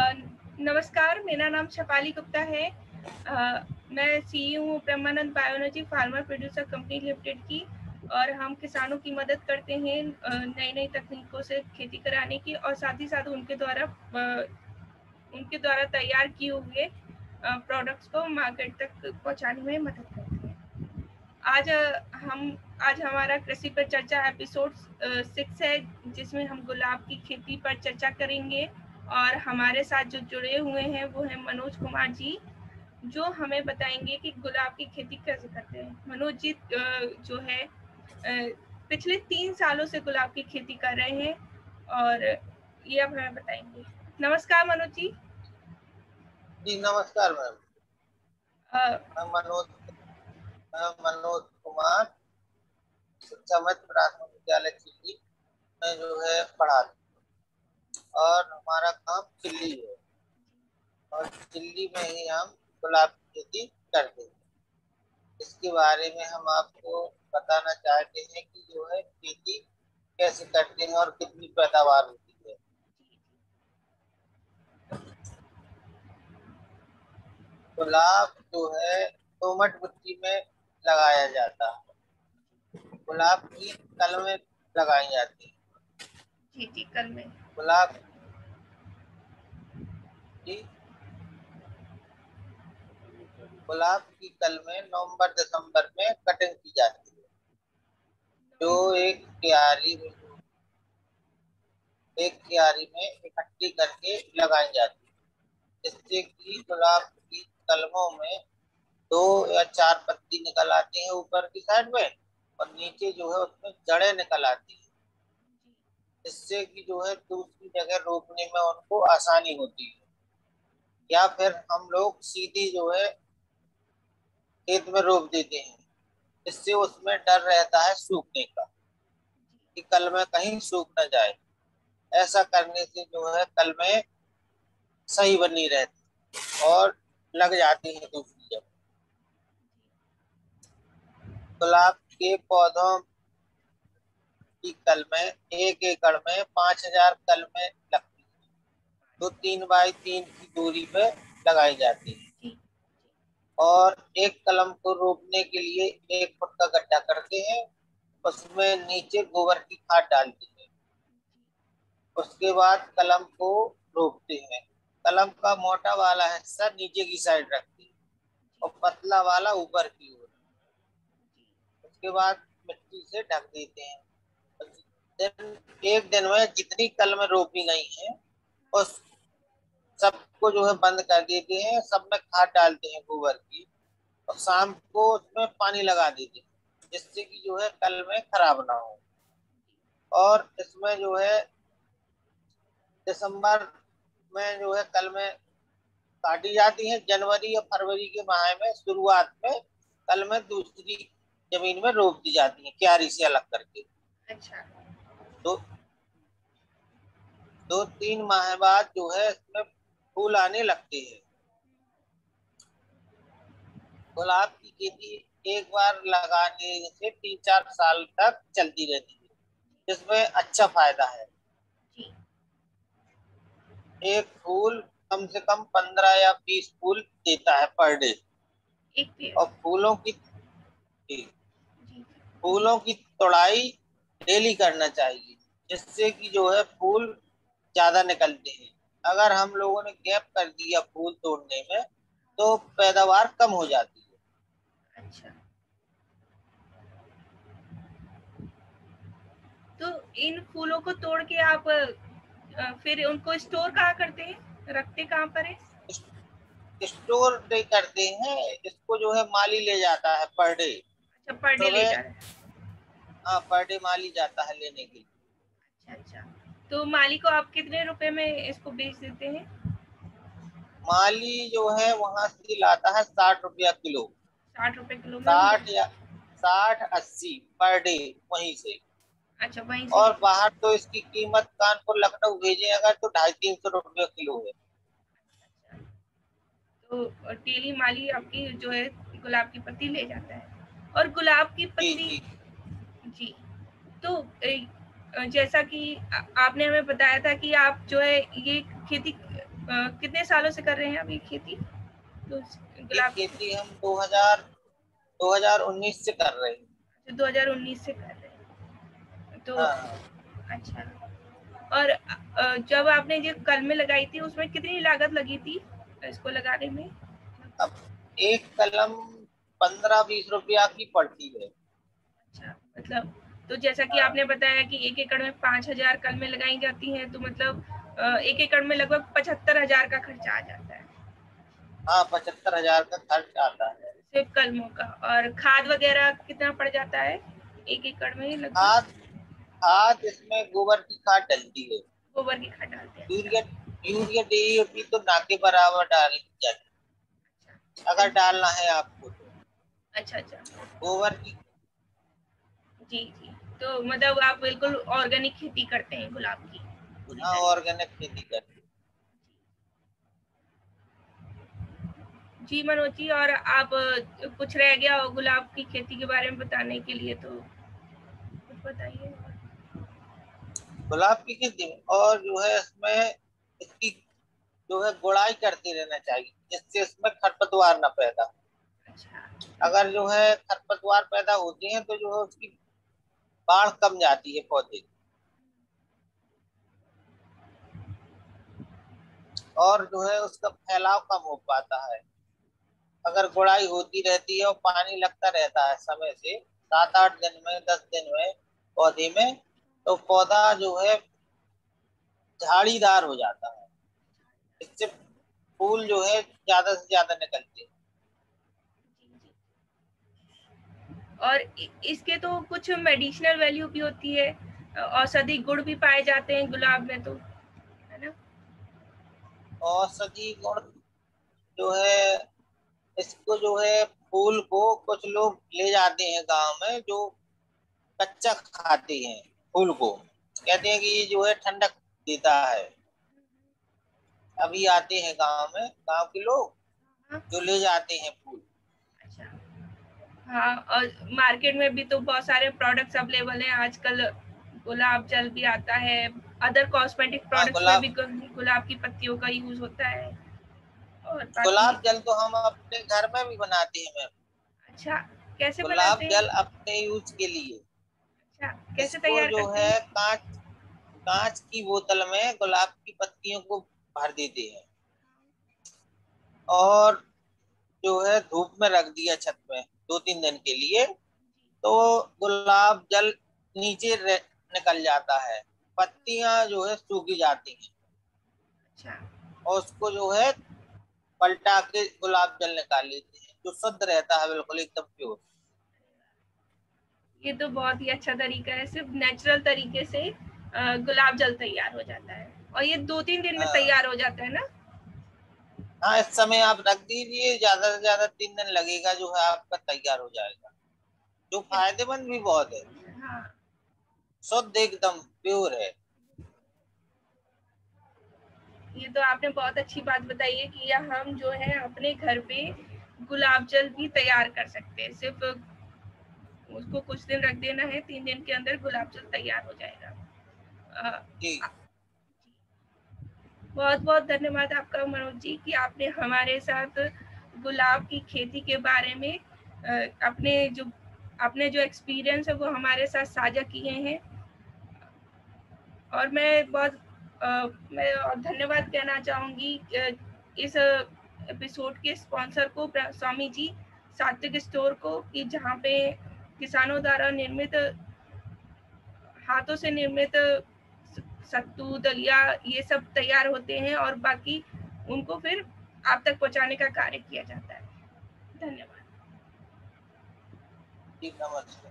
नमस्कार, मेरा नाम शफाली गुप्ता है। मैं सीईओ हूँ Brahmanand bioenergy farmer producer company limited की, और हम किसानों की मदद करते हैं नई-नई तकनीकों से खेती कराने की, और साथ ही साथ उनके द्वारा तैयार किए हुए प्रोडक्ट्स को मार्केट तक पहुँचाने में मदद करते हैं। आज हमारा कृषि पर चर्चा एपिसोड 6 है, जिसमें हम गुलाब की खेती पर चर्चा करेंगे। और हमारे साथ जो जुड़े हुए हैं वो हैं मनोज कुमार जी, जो हमें बताएंगे कि गुलाब की खेती कैसे करते हैं। मनोज जी जो है पिछले 3 सालों से गुलाब की खेती कर रहे हैं, और ये अब हमें बताएंगे। नमस्कार मनोज जी। जी नमस्कार मैम। अ, मैं मनोज कुमार शिक्षा मध्य प्राथमिक विद्यालय चिल्ली में जो है पढ़ाता हूँ, और हमारा काम चिल्ली है, और चिल्ली में ही हम गुलाब की खेती करते हैं। इसके बारे में हम आपको बताना चाहते हैं कि जो है खेती कैसे करते हैं और कितनी पैदावार होती है। गुलाब जो है दोमट मिट्टी में लगाया जाता है। गुलाब की कलमें लगाई जाती है। जी कल में गुलाब की गुलाब की कलमें नवंबर दिसंबर में कटिंग की जाती है, जो एक क्यारी में इकट्ठी करके लगाई जाती है, जिससे कि गुलाब की कलमों में 2 या 4 पत्ती निकल आती हैं ऊपर की साइड में, और नीचे जो है उसमें जड़ें निकल आती है, जिससे कि जो है दूसरी जगह रोपने में उनको आसानी होती है। या फिर हम लोग सीधी जो है खेत में रोप देते हैं, इससे उसमें डर रहता है सूखने का, कि कल में कहीं सूख न जाए। ऐसा करने से जो है कल में सही बनी रहती और लग जाती है दूसरी जगह। गुलाब के पौधों की कलमें 1 एकड़ में 5,000 कलमें लगती है, जो 3 बाई 3 की दूरी पे लगाई जाती है। और एक कलम को रोपने के लिए 1 फुट का गड्ढा करते हैं, उसमें नीचे गोबर की खाद डालते हैं। उसके बाद कलम को रोपते हैं। कलम का मोटा वाला हिस्सा नीचे की साइड रखते हैं और पतला वाला ऊपर की ओर। उसके बाद मिट्टी से ढक देते हैं। एक दिन में जितनी कलमें रोपी गई हैं उस सबको जो है बंद कर देते हैं, सब में खाद डालते हैं गोबर की, और शाम को उसमें पानी लगा देते हैं, जिससे कि जो है कलमें खराब ना हो। और इसमें जो है दिसंबर में जो है कलमें काटी जाती हैं। जनवरी या फरवरी के माह में शुरुआत में कलमें दूसरी जमीन में रोप दी जाती हैं, क्यारी से अलग करके। अच्छा। तो 2-3 माह बाद जो है इसमें फूल आने लगते हैं। गुलाब की खेती एक बार लगाने से 3-4 साल तक चलती रहती है, जिसमें अच्छा फायदा है। एक फूल कम से कम 15 या 20 फूल देता है पर डे। एक पेड़। और फूलों की तोड़ाई डेली करना चाहिए, जिससे कि जो है फूल ज्यादा निकलते हैं। अगर हम लोगों ने गैप कर दिया फूल तोड़ने में तो पैदावार कम हो जाती है। अच्छा, तो इन फूलों को तोड़ के आप फिर उनको स्टोर कहाँ करते हैं, रखते कहाँ पर है? स्टोर नहीं करते हैं, इसको जो है माली ले जाता है पर डे। अच्छा, पर डे ले जा रहे हैं। हाँ, पर डे माली जाता है लेने के लिए। अच्छा, तो माली को आप कितने रुपए में इसको बेच देते हैं? माली जो है वहां से लाता है 60 रुपया किलो। 60 रुपए किलो में 60 या 60-80 पर डे वहीं से। अच्छा, वहीं से। और बाहर तो इसकी कीमत कानपुर लखनऊ भेजे अगर तो 250-300 रुपये किलो है। तो डेली माली आपकी जो है गुलाब की पत्ती ले जाता है। और गुलाब की पत्ती जी जी, तो जैसा कि आपने हमें बताया था कि आप जो है ये खेती कितने सालों से कर रहे हैं आप ये खेती, तो गुलाब की? खेती हम 2019 से कर रहे हैं। 2019 से कर रहे हैं तो हाँ। अच्छा। और जब आपने ये कलमें लगाई थी उसमें कितनी लागत लगी थी इसको लगाने में? अब एक कलम 15-20 रुपया की पड़ती है। अच्छा, मतलब तो जैसा कि आपने बताया कि 1 एकड़ में 5,000 कलमें लगाई जाती हैं, तो मतलब 1 एकड़ में लगभग 75,000 का खर्चा आ जाता है हाँ, 75,000 का खर्च आता है। सिर्फ कलमों का। और खाद वगैरह कितना पड़ जाता है 1 एकड़ में लगभग? खाद खाद इसमें गोबर की खाद डलती है। गोबर की खाद डालते हैं, यूरिया अच्छा। यूरिया डीएपी तो ना के बराबर डालनी चाहिए, अच्छा, अगर डालना है आपको तो। अच्छा, अच्छा। गोबर की। जी, जी। तो मतलब आप बिल्कुल ऑर्गेनिक खेती करते हैं गुलाब की पूरी हाँ, तरीके से। ऑर्गेनिक खेती करते। जी मनोज जी, और आप कुछ रह गया हो गुलाब की खेती के बारे में बताने के लिए, तो कुछ बताइए। गुलाब की खेती में और जो है इसमें इसकी जो है गुड़ाई करते रहना चाहिए, जिससे इसमें खरपतवार न पैदा हो। अच्छा, अगर जो है खरपतवार पैदा होती है तो जो है उसकी बाढ़ कम जाती है पौधे की। और जो है उसका फैलाव कम हो पाता है। अगर गुड़ाई होती रहती है और पानी लगता रहता है समय से, 7-8 दिन में, 10 दिन में पौधे में, तो पौधा जो है झाड़ीदार हो जाता है। इससे फूल जो है ज्यादा से ज्यादा निकलते हैं। और इसके तो कुछ मेडिसिनल वैल्यू भी होती है, औषधि गुण भी पाए जाते हैं गुलाब में, तो है ना? औषधि गुण जो है, इसको जो है फूल को कुछ लोग ले जाते हैं गांव में, जो कच्चा खाते हैं फूल को, कहते हैं कि ये जो है ठंडक देता है। अभी आते हैं गांव में, गांव के लोग हाँ, जो ले जाते हैं फूल। अच्छा। हाँ, और मार्केट में भी तो बहुत सारे प्रोडक्ट्स अवेलेबल हैं आजकल। गुलाब जल भी आता है, अदर कॉस्मेटिक हाँ, प्रोडक्ट्स में भी गुलाब की पत्तियों का यूज होता है। और बाकी गुलाब जल तो हम अपने घर में भी बनाते हैं मैम। अच्छा, कैसे गुलाब बनाते हैं? जल अपने यूज के लिए। अच्छा, कैसे इसको तैयार जो करते है हैं? कांच की बोतल में गुलाब की पत्तियों को भर देते हैं, और जो है धूप में रख दिया छत में 2-3 दिन के लिए, तो गुलाब जल नीचे निकल जाता है। पत्तियां जो है सूखी जाती हैं, अच्छा, और उसको जो है पलटा के गुलाब जल निकाल लेते हैं, जो शुद्ध रहता है, बिल्कुल एकदम प्योर। ये तो बहुत ही अच्छा तरीका है, सिर्फ नेचुरल तरीके से गुलाब जल तैयार हो जाता है, और ये 2-3 दिन में हाँ। तैयार हो जाता है ना? हाँ, इस समय आप रख दीजिए, ज्यादा से ज्यादा 3 दिन लगेगा, जो है आपका तैयार हो जाएगा, जो ये फायदेमंद भी बहुत है। हाँ, शुद्ध एकदम प्योर है। ये तो आपने बहुत अच्छी बात बताई है कि यह हम जो है अपने घर पे गुलाब जल भी तैयार कर सकते हैं, सिर्फ उसको कुछ दिन रख देना है, 3 दिन के अंदर गुलाब जल तैयार हो जाएगा। जी। बहुत बहुत धन्यवाद आपका मनोज जी कि आपने हमारे साथ गुलाब की खेती के बारे में अपने जो एक्सपीरियंस है वो हमारे साथ साझा किए हैं। और मैं और धन्यवाद कहना चाहूंगी इस एपिसोड के स्पॉन्सर को, स्वामी जी सात्विक स्टोर को, कि जहाँ पे किसानों द्वारा निर्मित, हाथों से निर्मित सत्तू, दलिया, ये सब तैयार होते हैं और बाकी उनको फिर आप तक पहुंचाने का कार्य किया जाता है। धन्यवाद। जी, नमस्ते।